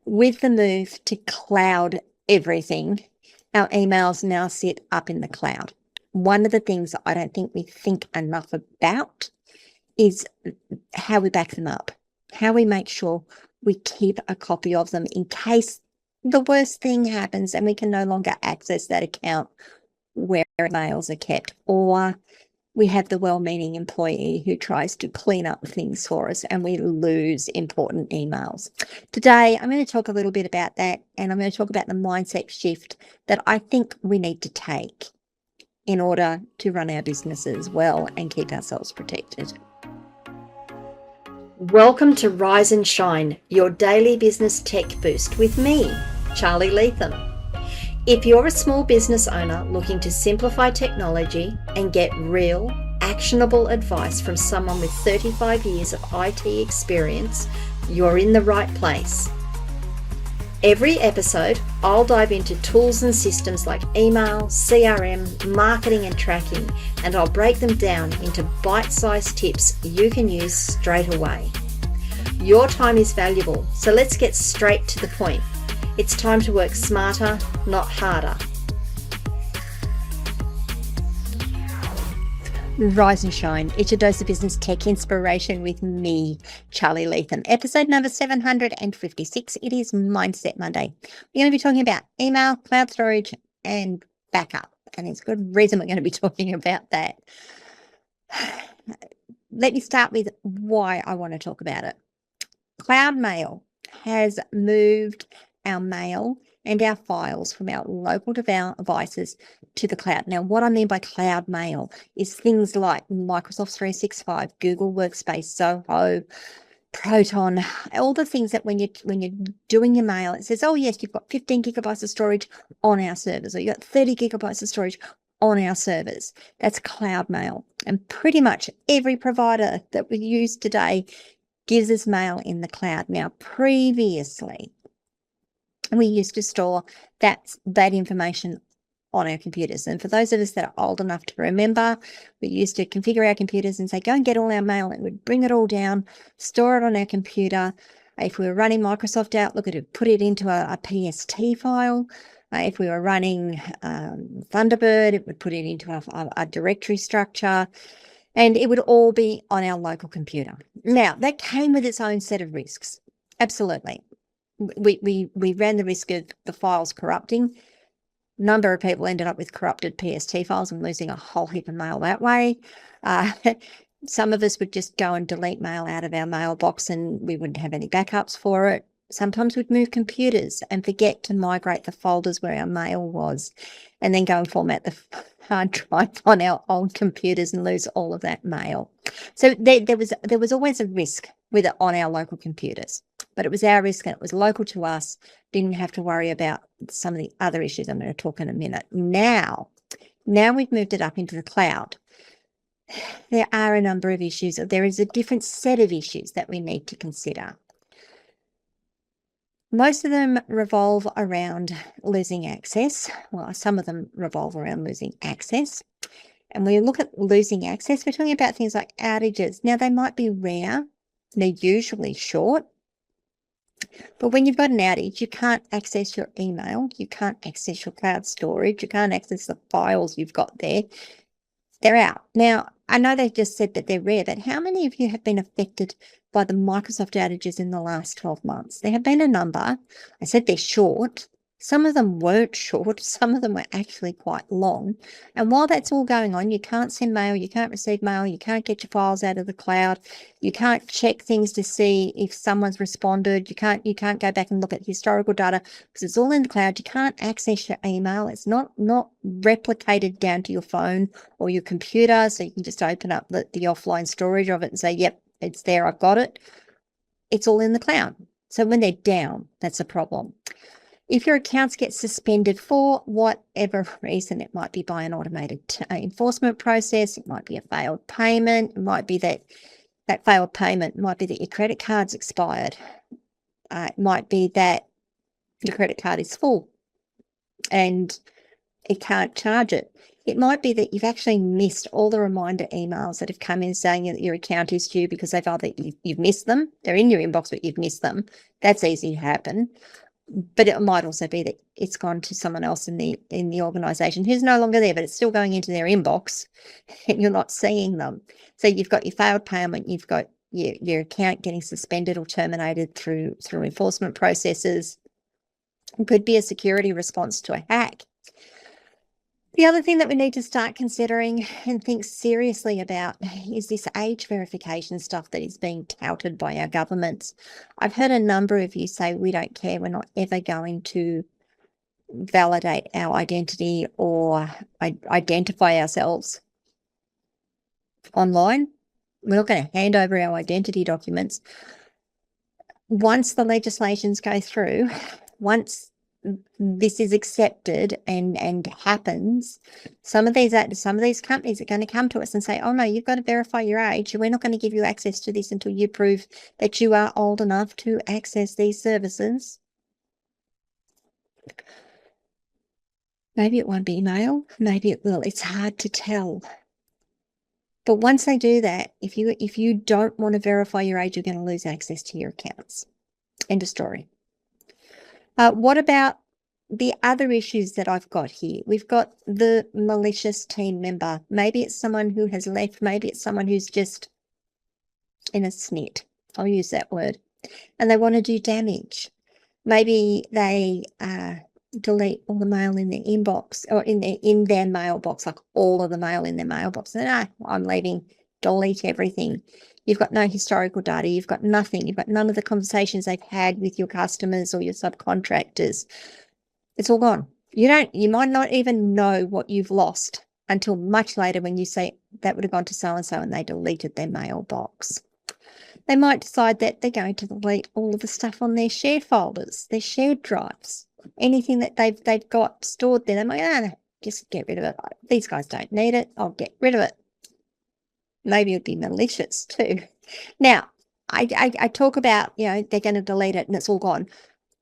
With the move to cloud everything, our emails now sit up in the cloud. One of the things I don't think we think enough about is how we back them up, how we make sure we keep a copy of them in case the worst thing happens and we can no longer access that account where emails are kept, or we have the well-meaning employee who tries to clean up things for us and we lose important emails. Today, I'm going to talk a little bit about that, and I'm going to talk about the mindset shift that I think we need to take in order to run our businesses well and keep ourselves protected. Welcome to Rise and Shine, your daily business tech boost with me, Charly Leetham. If you're a small business owner looking to simplify technology and get real, actionable advice from someone with 35 years of IT experience, you're in the right place. Every episode, I'll dive into tools and systems like email, CRM, marketing and tracking, and I'll break them down into bite-sized tips you can use straight away. Your time is valuable, so let's get straight to the point. It's time to work smarter, not harder. Rise and Shine. It's your dose of business tech inspiration with me, Charly Leetham. Episode number 756. It is Mindset Monday. We're going to be talking about email, cloud storage, and backup. And it's a good reason we're going to be talking about that. Let me start with why I want to talk about it. Cloud Mail has moved our mail and our files from our local devices to the cloud. Now, what I mean by cloud mail is things like Microsoft 365, Google Workspace, Zoho, Proton, all the things that when you're doing your mail, it says, oh yes, you've got 15 gigabytes of storage on our servers, or you've got 30 gigabytes of storage on our servers. That's cloud mail. And pretty much every provider that we use today gives us mail in the cloud. Now, previously, we used to store that information on our computers. And for those of us that are old enough to remember, we used to configure our computers and say, go and get all our mail, and we'd bring it all down, store it on our computer. If we were running Microsoft Outlook, it would put it into a PST file. If we were running Thunderbird, it would put it into a directory structure, and it would all be on our local computer. Now, that came with its own set of risks. Absolutely. We ran the risk of the files corrupting. A number of people ended up with corrupted PST files and losing a whole heap of mail that way. Some of us would just go and delete mail out of our mailbox and we wouldn't have any backups for it. Sometimes we'd move computers and forget to migrate the folders where our mail was, and then go and format the hard drive on our old computers and lose all of that mail. So there was always a risk with it on our local computers, but it was our risk and it was local to us. Didn't have to worry about some of the other issues I'm going to talk in a minute. Now we've moved it up into the cloud. There are a number of issues. There is a different set of issues that we need to consider. Most of them revolve around losing access. Well, some of them revolve around losing access. And when you look at losing access, we're talking about things like outages. Now, they might be rare. They're usually short. But when you've got an outage, you can't access your email. You can't access your cloud storage. You can't access the files you've got there. They're out. Now, I know they've just said that they're rare, but how many of you have been affected by the Microsoft outages in the last 12 months? There have been a number. I said they're short. Some of them weren't short. Some of them were actually quite long. And while that's all going on, you can't send mail, you can't receive mail, you can't get your files out of the cloud, you can't check things to see if someone's responded, you can't go back and look at historical data because it's all in the cloud. You can't access your email. It's not replicated down to your phone or your computer, so you can just open up the offline storage of it and say, yep, it's there, I've got it. It's all in the cloud. So when they're down, that's a problem. If your accounts get suspended for whatever reason, it might be by an automated enforcement process, it might be a failed payment, it might be that failed payment might be that your credit card's expired, it might be that your credit card is full and it can't charge it. It might be that you've actually missed all the reminder emails that have come in saying that your account is due because they've either you've missed them, they're in your inbox, but you've missed them. That's easy to happen. But it might also be that it's gone to someone else in the organization who's no longer there, but it's still going into their inbox and you're not seeing them. So you've got your failed payment, you've got your account getting suspended or terminated through enforcement processes. It could be a security response to a hack. The other thing that we need to start considering and think seriously about is this age verification stuff that is being touted by our governments. I've heard a number of you say, we don't care, we're not ever going to validate our identity or identify ourselves online. We're not going to hand over our identity documents. Once the legislations go through, once this is accepted and happens, some of these companies are going to come to us and say, oh no, you've got to verify your age. We're not going to give you access to this until you prove that you are old enough to access these services. Maybe it won't be email, maybe it will. It's hard to tell. But once they do that, if you don't want to verify your age, you're going to lose access to your accounts. End of story. What about the other issues that I've got here? We've got the malicious team member. Maybe it's someone who has left. Maybe it's someone who's just in a snit. I'll use that word. And they want to do damage. Maybe they delete all the mail in their inbox or in their mailbox, like all of the mail in their mailbox. And I'm leaving, delete everything. You've got no historical data. You've got nothing. You've got none of the conversations they've had with your customers or your subcontractors. It's all gone. You might not even know what you've lost until much later when you say that would have gone to so-and-so and they deleted their mailbox. They might decide that they're going to delete all of the stuff on their shared folders, their shared drives, anything that they've got stored there. They might, just get rid of it. These guys don't need it. I'll get rid of it. Maybe it'd be malicious too. Now, I talk about, they're going to delete it and it's all gone.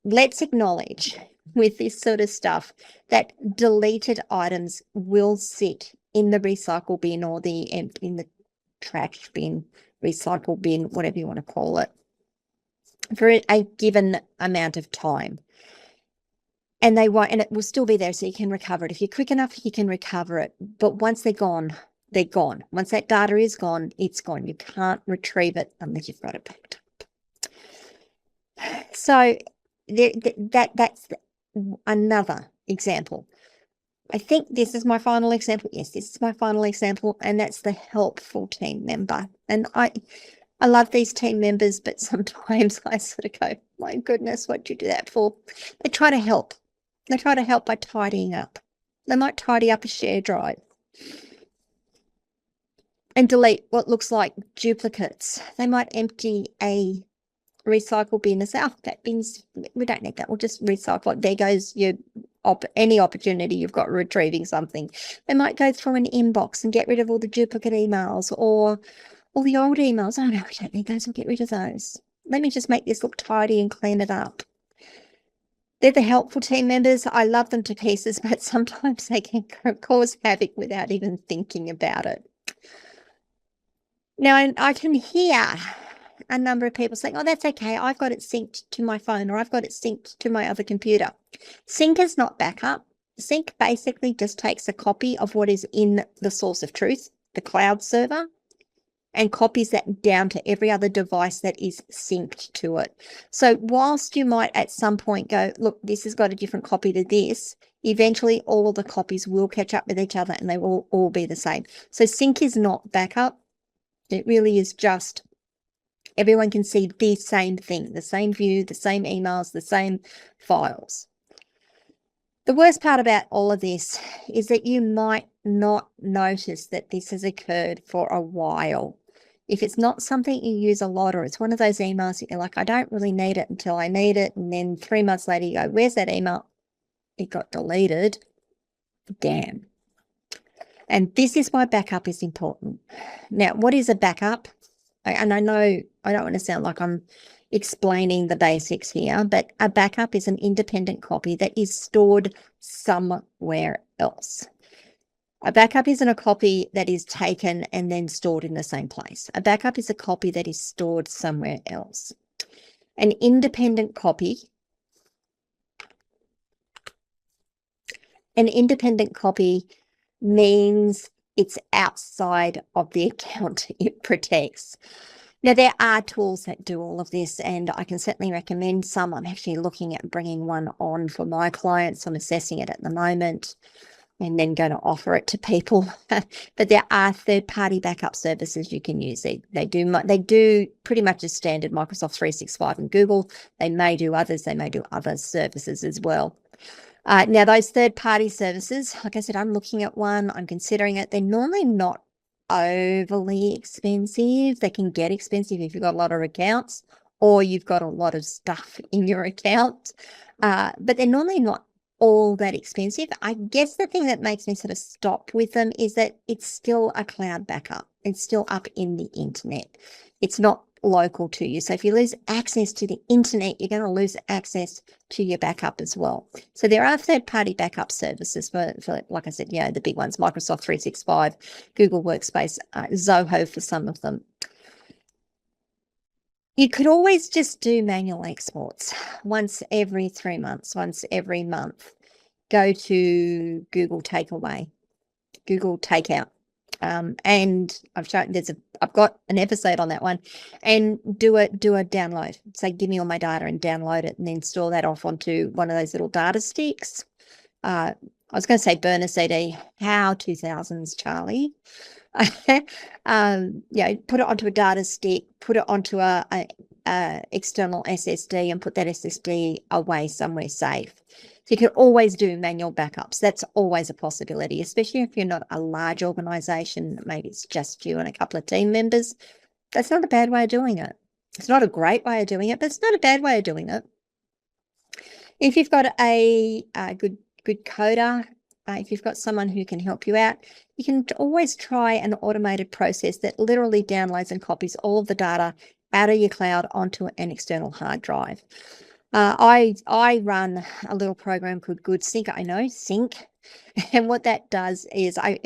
Let's acknowledge with this sort of stuff that deleted items will sit in the recycle bin or in the trash bin, recycle bin, whatever you want to call it, for a given amount of time. And it will still be there, so you can recover it. If you're quick enough, you can recover it. But once they're gone, they're gone. Once that data is gone, it's gone. You can't retrieve it unless you've got it backed up. So that's another example. I think this is my final example. Yes, this is my final example, and that's the helpful team member. And I love these team members, but sometimes I sort of go, my goodness, what'd you do that for? They try to help. They try to help by tidying up. They might tidy up a share drive and delete what looks like duplicates. They might empty a recycle bin and say, oh, that bin's, we don't need that. We'll just recycle it. There goes your any opportunity you've got retrieving something. They might go through an inbox and get rid of all the duplicate emails or all the old emails. Oh, no, we don't need those. We'll get rid of those. Let me just make this look tidy and clean it up. They're the helpful team members. I love them to pieces, but sometimes they can cause havoc without even thinking about it. Now, I can hear a number of people saying, oh, that's okay. I've got it synced to my phone or I've got it synced to my other computer. Sync is not backup. Sync basically just takes a copy of what is in the source of truth, the cloud server, and copies that down to every other device that is synced to it. So whilst you might at some point go, look, this has got a different copy to this, eventually all of the copies will catch up with each other and they will all be the same. So sync is not backup. It really is just everyone can see the same thing, the same view, the same emails, the same files. The worst part about all of this is that you might not notice that this has occurred for a while. If it's not something you use a lot, or it's one of those emails that you're like, I don't really need it until I need it. And then 3 months later you go, where's that email? It got deleted. Damn. And this is why backup is important. Now, what is a backup? And I know I don't want to sound like I'm explaining the basics here, but a backup is an independent copy that is stored somewhere else. A backup isn't a copy that is taken and then stored in the same place. A backup is a copy that is stored somewhere else. An independent copy means it's outside of the account it protects. Now, there are tools that do all of this, and I can certainly recommend some. I'm actually looking at bringing one on for my clients. I'm assessing it at the moment and then going to offer it to people. But there are third-party backup services you can use. They do pretty much as standard Microsoft 365 and Google. They may do others. They may do other services as well. Now, those third-party services, like I said, I'm looking at one. I'm considering it. They're normally not overly expensive. They can get expensive if you've got a lot of accounts or you've got a lot of stuff in your account. But they're normally not all that expensive. I guess the thing that makes me sort of stop with them is that it's still a cloud backup. It's still up in the internet. It's not local to you. So if you lose access to the internet, you're going to lose access to your backup as well. So there are third-party backup services for, like I said, the big ones, Microsoft 365, Google Workspace, Zoho for some of them. You could always just do manual exports once every 3 months, once every month. Go to Google Takeout. And I've got an episode on that one, and do a download. Say, give me all my data and download it, and then store that off onto one of those little data sticks. I was going to say burner CD. How 2000s, Charly? Put it onto a data stick, put it onto a external SSD, and put that SSD away somewhere safe. So you can always do manual backups. That's always a possibility, especially if you're not a large organization. Maybe it's just you and a couple of team members. That's not a bad way of doing it. It's not a great way of doing it, but it's not a bad way of doing it. If you've got a good coder, if you've got someone who can help you out, you can always try an automated process that literally downloads and copies all of the data out of your cloud onto an external hard drive. I run a little program called Good Sync. I know, Sync. And what that does is I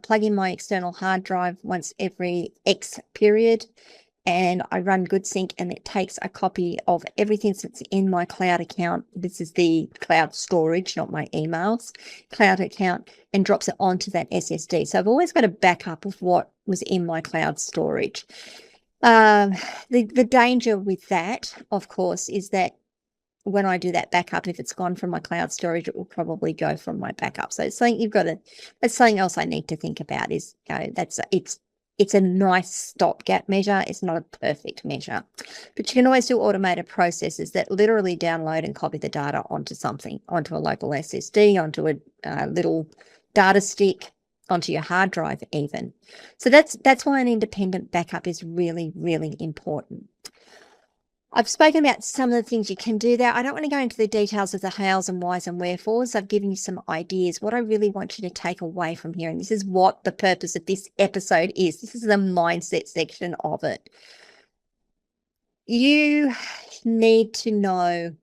plug in my external hard drive once every X period, and I run Good Sync, and it takes a copy of everything that's in my cloud account. This is the cloud storage, not my emails, cloud account, and drops it onto that SSD. So I've always got a backup of what was in my cloud storage. The danger with that, of course, is that when I do that backup, if it's gone from my cloud storage, it will probably go from my backup. So it's something that's something else I need to think about. Is it's a nice stopgap measure. It's not a perfect measure, but you can always do automated processes that literally download and copy the data onto a local SSD, onto a little data stick, onto your hard drive even. So that's why an independent backup is really, really important. I've spoken about some of the things you can do there. I don't want to go into the details of the hows and whys and wherefores. I've given you some ideas. What I really want you to take away from here, and this is what the purpose of this episode is. This is the mindset section of it. You need to know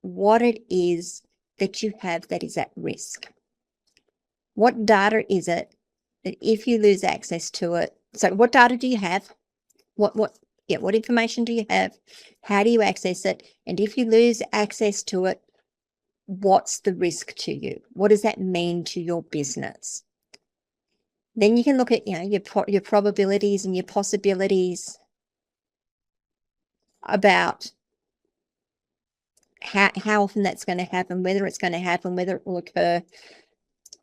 what it is that you have that is at risk. What data is it that if you lose access to it? So what data do you have? What information do you have? How do you access it? And if you lose access to it, what's the risk to you? What does that mean to your business? Then you can look at, your probabilities and your possibilities about how often that's going to happen, whether it's going to happen, whether it will occur.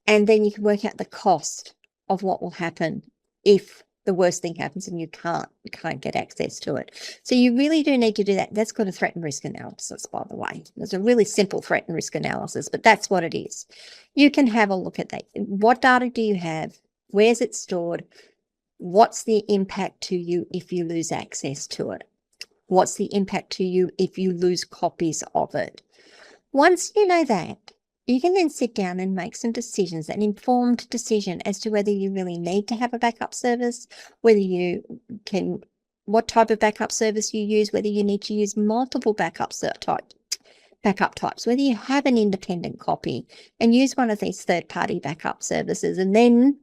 And then you can work out the cost of what will happen if the worst thing happens and you can't get access to it. So you really do need to do that. That's called a threat and risk analysis, by the way. There's a really simple threat and risk analysis, but that's what it is. You can have a look at that. What data do you have? Where's it stored? What's the impact to you if you lose access to it? What's the impact to you if you lose copies of it? Once you know that, you can then sit down and make some decisions, an informed decision as to whether you really need to have a backup service, what type of backup service you use, whether you need to use multiple backup types. backup types, whether you have an independent copy and use one of these third-party backup services, and then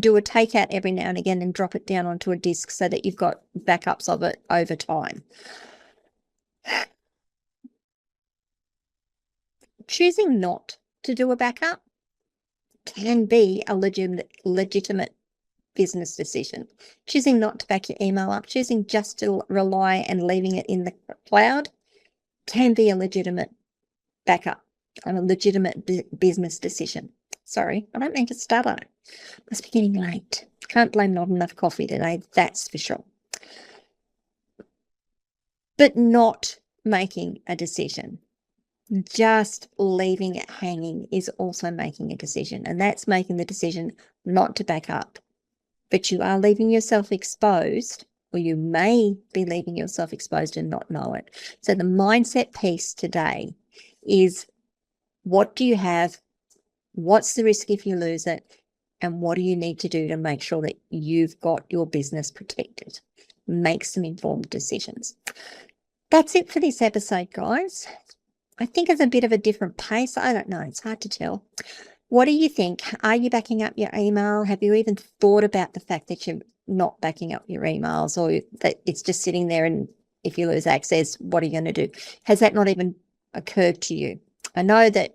do a takeout every now and again and drop it down onto a disk so that you've got backups of it over time. Choosing not to do a backup can be a legitimate business decision. Choosing not to back your email up, choosing just to rely and leaving it in the cloud can be a legitimate backup and a legitimate business decision. Sorry, I don't mean to stutter. Must be getting late. Can't blame not enough coffee today, that's for sure. But not making a decision, just leaving it hanging, is also making a decision. And that's making the decision not to back up. But you are leaving yourself exposed, or you may be leaving yourself exposed and not know it. So the mindset piece today is, what do you have? What's the risk if you lose it? And what do you need to do to make sure that you've got your business protected? Make some informed decisions. That's it for this episode, guys. I think it's a bit of a different pace. I don't know. It's hard to tell. What do you think? Are you backing up your email? Have you even thought about the fact that you're not backing up your emails, or that it's just sitting there, and if you lose access, what are you going to do? Has that not even occurred to you? I know that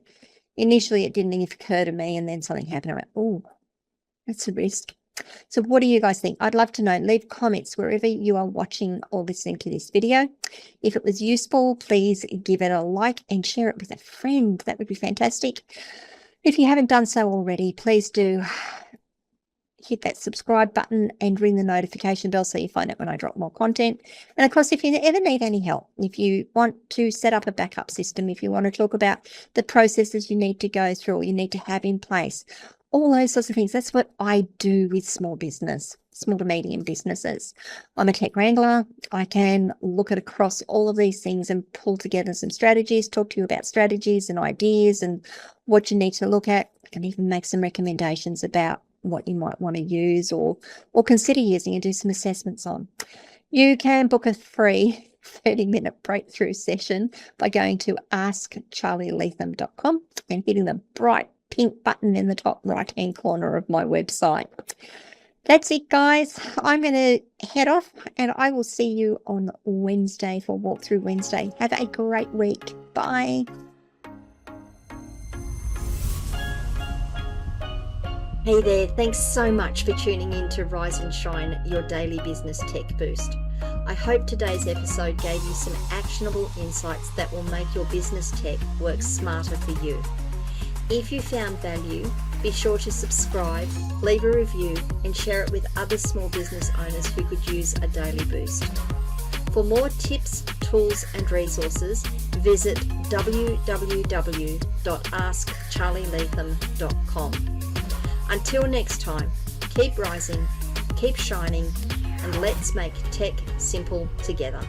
initially it didn't even occur to me, and then something happened. I went, oh, that's a risk. So what do you guys think? I'd love to know. Leave comments wherever you are watching or listening to this video. If it was useful, please give it a like and share it with a friend. That would be fantastic. If you haven't done so already, please do hit that subscribe button and ring the notification bell so you find out when I drop more content. And of course, if you ever need any help, if you want to set up a backup system, if you want to talk about the processes you need to go through or you need to have in place, all those sorts of things. That's what I do with small to medium businesses. I'm a tech wrangler. I can look at across all of these things and pull together some strategies, talk to you about strategies and ideas and what you need to look at. I can even make some recommendations about what you might want to use or consider using and do some assessments on. You can book a free 30-minute breakthrough session by going to askcharlyleetham.com and hitting the bright pink button in the top right-hand corner of my website. That's it, guys. I'm going to head off, and I will see you on Wednesday for Walkthrough Wednesday. Have a great week. Bye. Hey there, thanks so much for tuning in to Rise and Shine, your daily business tech boost. I hope today's episode gave you some actionable insights that will make your business tech work smarter for you. If you found value, be sure to subscribe, leave a review, and share it with other small business owners who could use a daily boost. For more tips, tools, and resources, visit www.askcharlyleetham.com. Until next time, keep rising, keep shining, and let's make tech simple together.